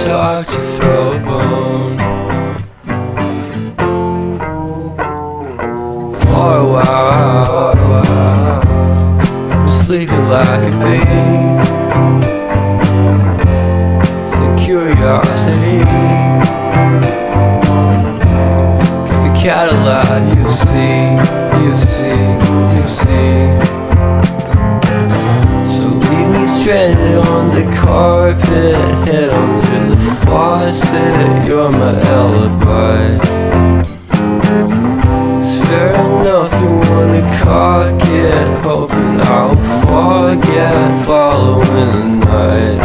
talk to throw a bone. For a while, sleeping like a bee. The curiosity keep the cat alive. You see. So leave me stranded on the carpet, head onto the faucet. You're my alibi. It's fair enough you wanna cock it, hoping I'll forget following the night.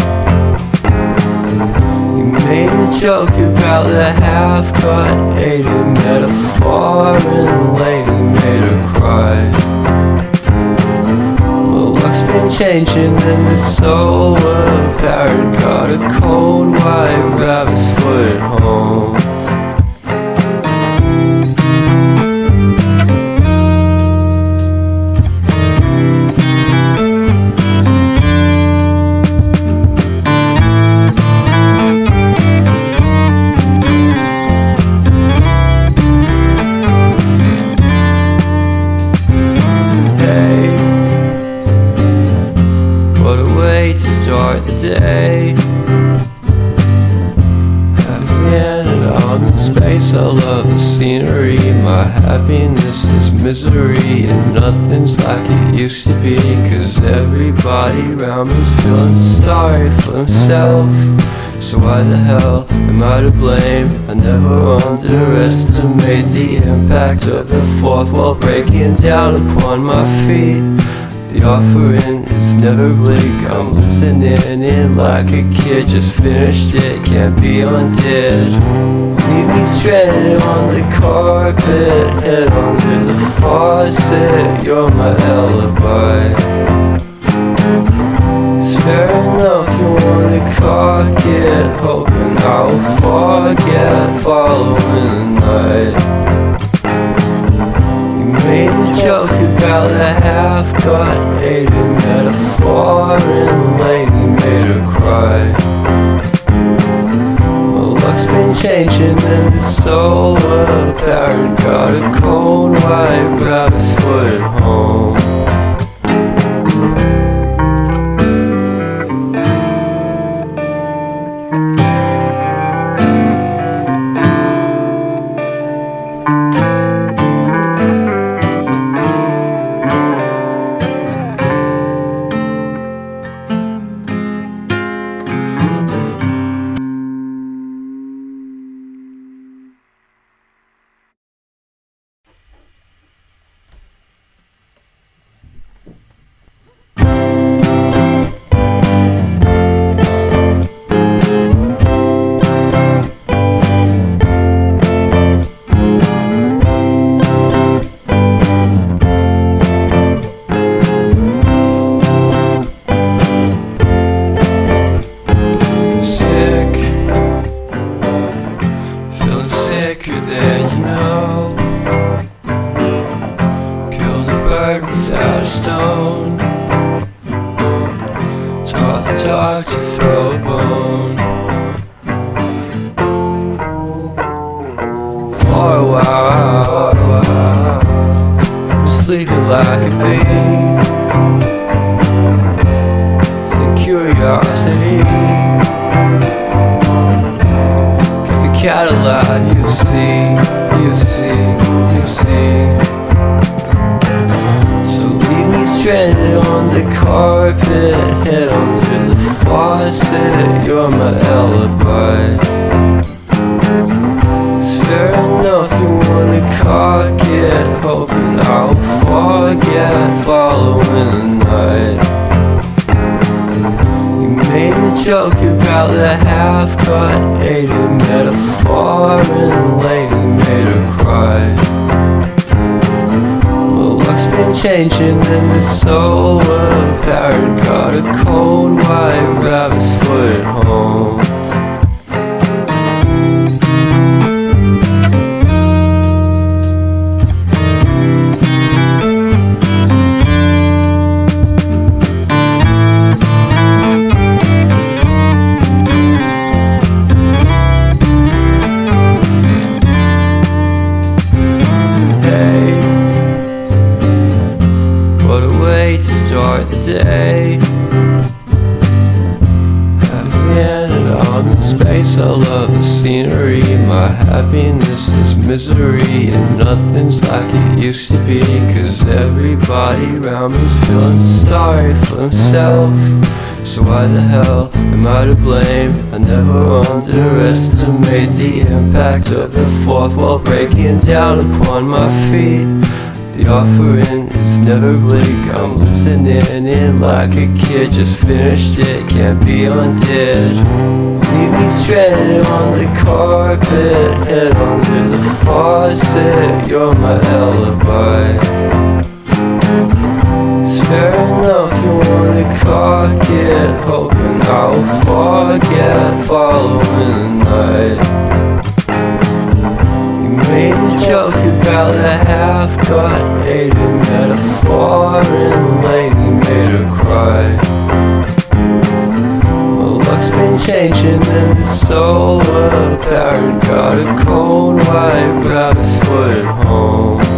You made a joke about the half-cut alien metaphor, and lady made her cry. Well, luck's been changing and it's so apparent. Got a cold white rabbit's foot at home. Start the day, have standing out in space. I love the scenery. My happiness is misery, and nothing's like it used to be. 'Cause everybody around me's feeling sorry for himself. So why the hell am I to blame? I never underestimate the impact of the fourth wall breaking down upon my feet. The offering is never bleak. I'm listening in like a kid. Just finished it, can't be undid. Leave me stranded on the carpet, head onto the faucet. You're my alibi. It's fair enough you wanna cock it, hoping I'll forget following the night. Made a joke about the half-cut alien metaphor, and lady made her cry. Well, luck's been changing and it's so apparent. Got a cold white rabbit's foot at home. Without a stone, taught the dog to throw a bone. For a while, sleeping like a bee. The curiosity keep the cat alive. You see. Stranded on the carpet, head onto the faucet. You're my alibi. It's fair enough you wanna cock it, hoping I'll forget following the night. You made a joke about the half-cut alien metaphor, and lady made her cry. Luck's been changing and it's so apparent. Got a cold white rabbit's foot at home. on the space. I love the scenery. My happiness is misery, and nothing's like it used to be. Cause everybody around me's feeling sorry for himself. So why the hell am I to blame? I never underestimate the impact of the fourth wall breaking down upon my feet. The offering is never bleak. I'm listening in like a kid, just finished it, can't be undid. Leave me stranded on the carpet, head under the faucet. You're my alibi. It's fair enough you wanna cock it, hoping I'll forget following the night. Made a joke about the half-cut hated metaphor, and lately made her cry. My luck's been changing and it's so apparent. Got a cold white rabbit's foot at home.